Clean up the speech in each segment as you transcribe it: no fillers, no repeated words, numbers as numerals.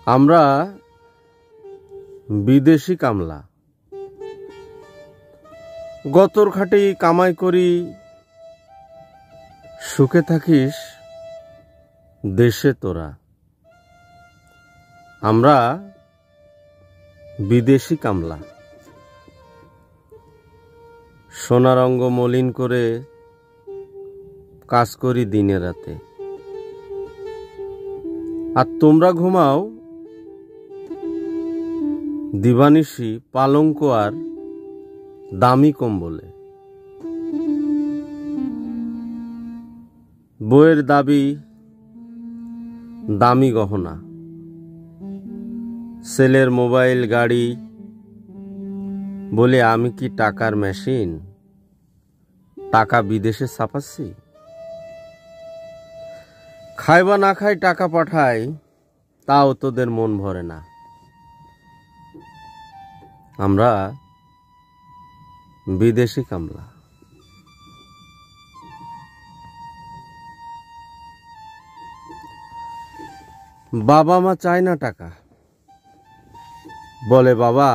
আমরা বিদেশি কামলা, গতর খাটি কামাই করি, সুখে থাকিস দেশে তোরা। আমরা বিদেশি কামলা, সোনার অঙ্গ মলিন করে কাজ করি দিনে রাতে। আর তোমরা ঘুমাও দিবানিশি পালঙ্ক আর দামি কম্বলে। বইয়ের দাবি দামি গহনা, ছেলের মোবাইল গাড়ি, বলে আমি কি টাকার মেশিন, টাকা বিদেশে ছাপাচ্ছি? খাই বা না খাই টাকা পাঠাই, তাও তোদের মন ভরে না। আমরা বিদেশি কামলা। বাবা মা চায় না টাকা, বলে বাবা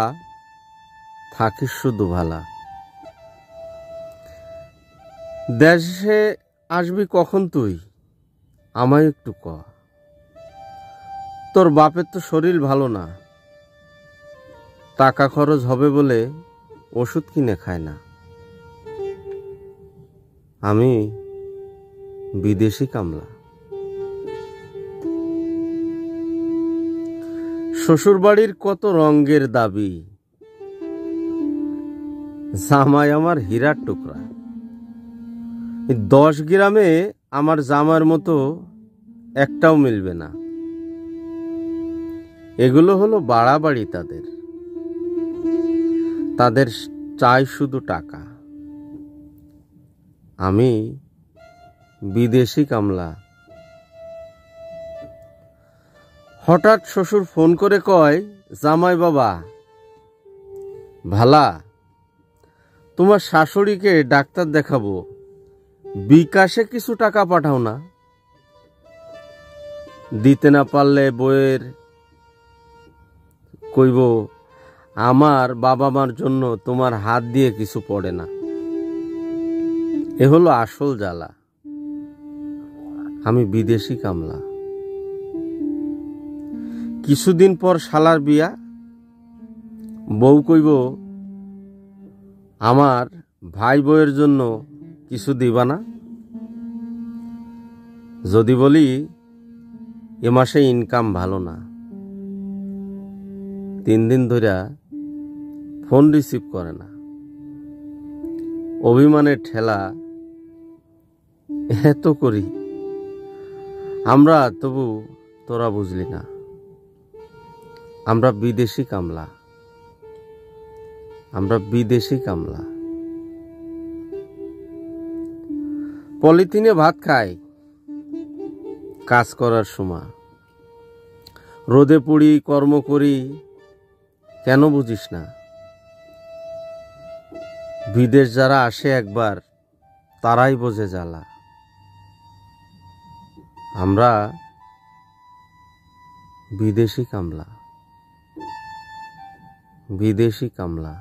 থাকিস শুধু ভালা। দেশে আসবি কখন তুই, আমায় একটু ক। তোর বাপের তো শরীর ভালো না, টাকা খরচ হবে বলে ওষুধ কিনে খায় না। আমি বিদেশি কামলা। শ্বশুরবাড়ির কত রঙের দাবি, জামাই আমার হীরার টুকরা। 10 গ্রামে আমার জামার মতো একটাও মিলবে না। এগুলো হলো বাড়াবাড়ি তাদের, তাদের চাই শুধু টাকা। আমি বিদেশি কামলা। হঠাৎ শ্বশুর ফোন করে কয়, জামাই বাবা ভালা, তোমার শাশুড়িকে ডাক্তার দেখাবো, বিকাশে কিছু টাকা পাঠাও না। দিতে না পারলে বইয়ের কইব, আমার বাবা মার জন্য তোমার হাত দিয়ে কিছু পড়ে না। এ হলো আসল জ্বালা। আমি বিদেশি কামলা। কিছুদিন পর শালার বিয়া, বউ কইব, আমার ভাই বউয়ের জন্য কিছু দিবা না? যদি বলি এ মাসে ইনকাম ভালো না, 3 দিন ধরে ফোন রিসিভ করে না। অভিমানের ঠেলা এত করি আমরা, তবু তোরা বুঝলি না। আমরা বিদেশি কামলা। আমরা বিদেশি কামলা। পলিথিনে ভাত খাই কাজ করার সময়, রোদে পুড়ি কর্ম করি, কেন বুঝিস না? বিদেশ যারা আসে একবার, তারাই বোঝে জ্বালা। আমরা বিদেশি কামলা। বিদেশি কামলা।